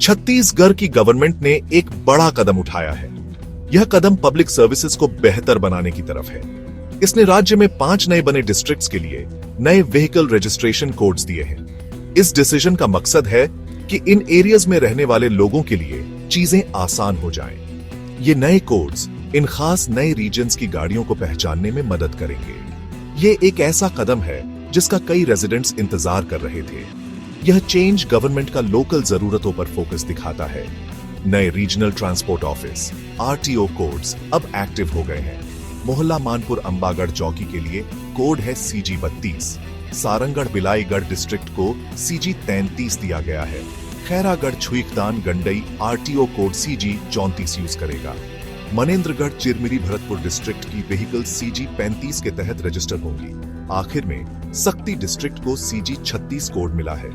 छत्तीसगढ़ की गवर्नमेंट ने एक बड़ा कदम उठाया है। यह कदम पब्लिक सर्विसेज को बेहतर बनाने की तरफ है। इसने राज्य में 5 नए बने डिस्ट्रिक्ट्स के लिए नए व्हीकल रजिस्ट्रेशन कोड्स दिए हैं। इस डिसीजन का मकसद है कि इन एरियाज में रहने वाले लोगों के लिए चीजें आसान हो जाएं। ये नए कोड्स इन खास नए रीजन्स की गाड़ियों को पहचानने में मदद करेंगे। ये एक ऐसा कदम है जिसका कई रेजिडेंट्स इंतजार कर रहे थे। यह चेंज गवर्नमेंट का लोकल जरूरतों पर फोकस दिखाता है। नए regional transport office RTO codes अब एक्टिव हो गए हैं। मोहल्ला मानपुर अंबागढ़ चौकी के लिए कोड है CG32। सारंगढ़ बिलाईगढ़ डिस्ट्रिक्ट को CG33 दिया गया है। Khairagarh Chhuikhadan Gandai RTO code CG34 use करेगा। मनेन्द्रगढ़ चिरमिरी भरतपुर डिस्ट्रिक्ट की व्हीकल CG35 के तहत रजिस्टर होंगी। आखिर में सक्ती डिस्ट्रिक्ट को CG36 कोड मिला है।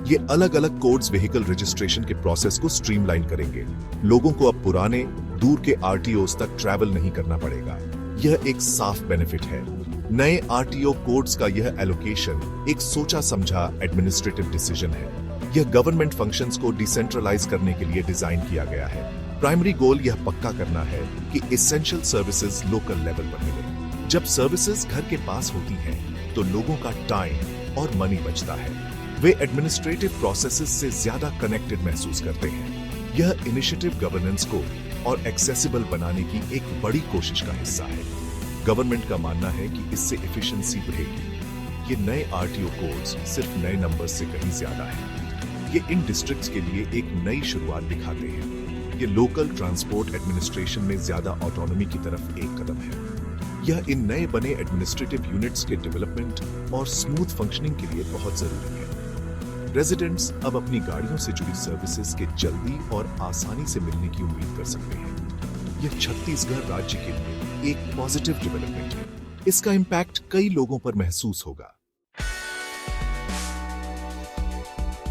ये अलग अलग कोड्स व्हीकल रजिस्ट्रेशन के प्रोसेस को स्ट्रीमलाइन करेंगे। लोगों को अब पुराने दूर के आरटीओस तक ट्रैवल नहीं करना पड़ेगा। यह एक साफ बेनिफिट है। नए आरटीओ कोड्स का यह एलोकेशन एक सोचा समझा एडमिनिस्ट्रेटिव डिसीजन है। यह गवर्नमेंट फंक्शंस को डिसेंट्रलाइज करने के लिए डिजाइन किया गया है। प्राइमरी गोल यह पक्का करना है कि एसेंशियल सर्विसेज लोकल लेवल पर मिले। जब सर्विसेज घर के पास होती हैं, तो लोगों का टाइम और मनी बचता है। वे एडमिनिस्ट्रेटिव प्रोसेसेस से ज्यादा कनेक्टेड महसूस करते हैं। यह इनिशिएटिव गवर्नेंस को और एक्सेसिबल बनाने की एक बड़ी कोशिश का हिस्सा है। गवर्नमेंट का मानना है कि इससे एफिशिएंसी बढ़ेगी। ये नए आरटीओ कोड्स सिर्फ नए नंबर्स से कहीं ज्यादा है। ये इन डिस्ट्रिक्ट्स के लिए एक नई शुरुआत दिखाते हैं। ये लोकल ट्रांसपोर्ट एडमिनिस्ट्रेशन में ज्यादा ऑटोनॉमी की तरफ एक कदम है। यह इन नए बने एडमिनिस्ट्रेटिव यूनिट्स के डेवलपमेंट और स्मूथ फंक्शनिंग के लिए बहुत जरूरी है। रेजिडेंट्स अब अपनी गाड़ियों से जुड़ी सर्विसेज के जल्दी और आसानी से मिलने की उम्मीद कर सकते हैं। यह छत्तीसगढ़ राज्य के लिए एक पॉजिटिव डेवलपमेंट है। इसका इम्पैक्ट कई लोगों पर महसूस होगा।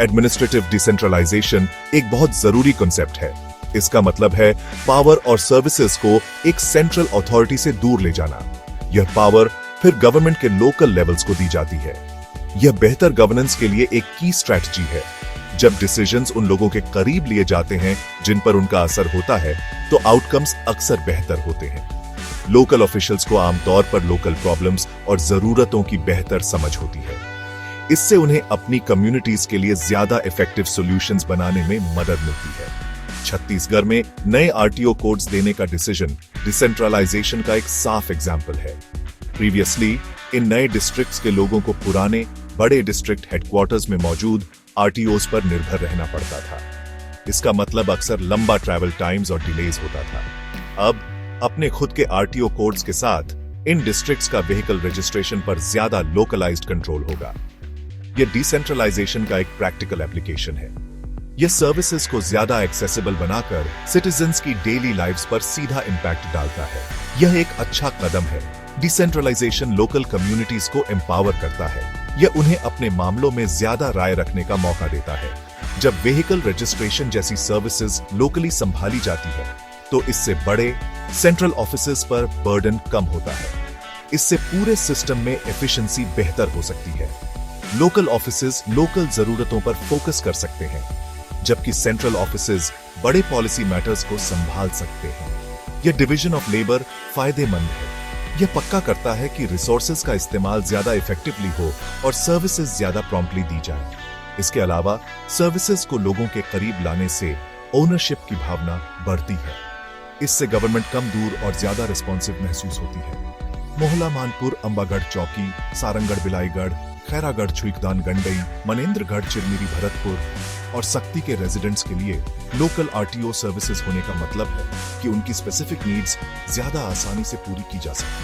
एडमिनिस्ट्रेटिव डिसेंट्रलाइजेशन एक बहुत जरूरी कॉन्सेप्ट है। इसका मतलब है पावर और सर्विसेज को एक सेंट्रल अथॉरिटी से दूर ले जाना। यह पावर फिर गवर्नमेंट के लोकल लेवल्स को दी जाती है। यह बेहतर गवर्नेंस के लिए एक की स्ट्रैटेजी है। जब डिसीजंस उन लोगों के करीब लिए जाते हैं जिन पर उनका असर होता है, तो आउटकम्स अक्सर बेहतर होते हैं। लोकल ऑफिशियल्स को आमतौर पर लोकल प्रॉब्लम्स और जरूरतों की बेहतर समझ होती है। इससे उन्हें अपनी कम्युनिटीज के लिए ज्यादा इफेक्टिव सॉल्यूशंस बनाने में मदद मिलती है। छत्तीसगढ़ में नए आरटीओ कोड्स देने का डिसीजन डिसेंट्रलाइजेशन का एक साफ एग्जाम्पल है। प्रीवियसली इन नए डिस्ट्रिक्ट्स के लोगों को पुराने बड़े डिस्ट्रिक्ट हेडक्वार्टर्स में मौजूद आरटीओस पर निर्भर रहना पड़ता था। इसका मतलब अक्सर लंबा ट्रैवल टाइम्स और डिलेज होता था। अब अपने खुद के आरटीओ कोड्स के साथ इन डिस्ट्रिक्ट्स का व्हीकल रजिस्ट्रेशन पर ज्यादा लोकलाइज्ड कंट्रोल होगा। यह डिसेंट्रलाइजेशन का एक प्रैक्टिकल एप्लीकेशन है। यह सर्विसेज को ज्यादा एक्सेसिबल बनाकर सिटीजन्स की डेली लाइव्स पर सीधा इंपैक्ट डालता है। यह एक अच्छा कदम है। डिसेंट्रलाइजेशन लोकल कम्युनिटीज को एम्पावर करता है। यह उन्हें अपने मामलों में ज्यादा राय रखने का मौका देता है। जब व्हीकल रजिस्ट्रेशन जैसी सर्विसेज लोकली संभाली जाती है, तो इससे बड़े सेंट्रल ऑफिसेज पर बर्डन कम होता है। इससे पूरे सिस्टम में एफिशिएंसी बेहतर हो सकती है। लोकल ऑफिसेज लोकल जरूरतों पर फोकस कर सकते हैं, जबकि सेंट्रल ऑफिसेज बड़े पॉलिसी मैटर्स को संभाल सकते हैं। यह डिवीजन ऑफ लेबर फायदेमंद है। यह पक्का करता है कि रिसोर्सेज का इस्तेमाल ज्यादा इफेक्टिवली हो और सर्विसेज ज्यादा प्रॉम्प्टली दी जाए। इसके अलावा सर्विसेज को लोगों के करीब लाने से ओनरशिप की भावना बढ़ती है। इससे गवर्नमेंट कम दूर और ज्यादा रिस्पॉन्सिव महसूस होती है। मोहल्ला मानपुर अंबागढ़ चौकी, सारंगढ़ बिलाईगढ़, खैरागढ़ छुईखदान गंडई, मनेन्द्रगढ़ चिरमिरी भरतपुर और सक्ती के रेजिडेंट्स के लिए लोकल आरटीओ सर्विसेज होने का मतलब है कि उनकी स्पेसिफिक नीड्स ज्यादा आसानी से पूरी की जा सकती है।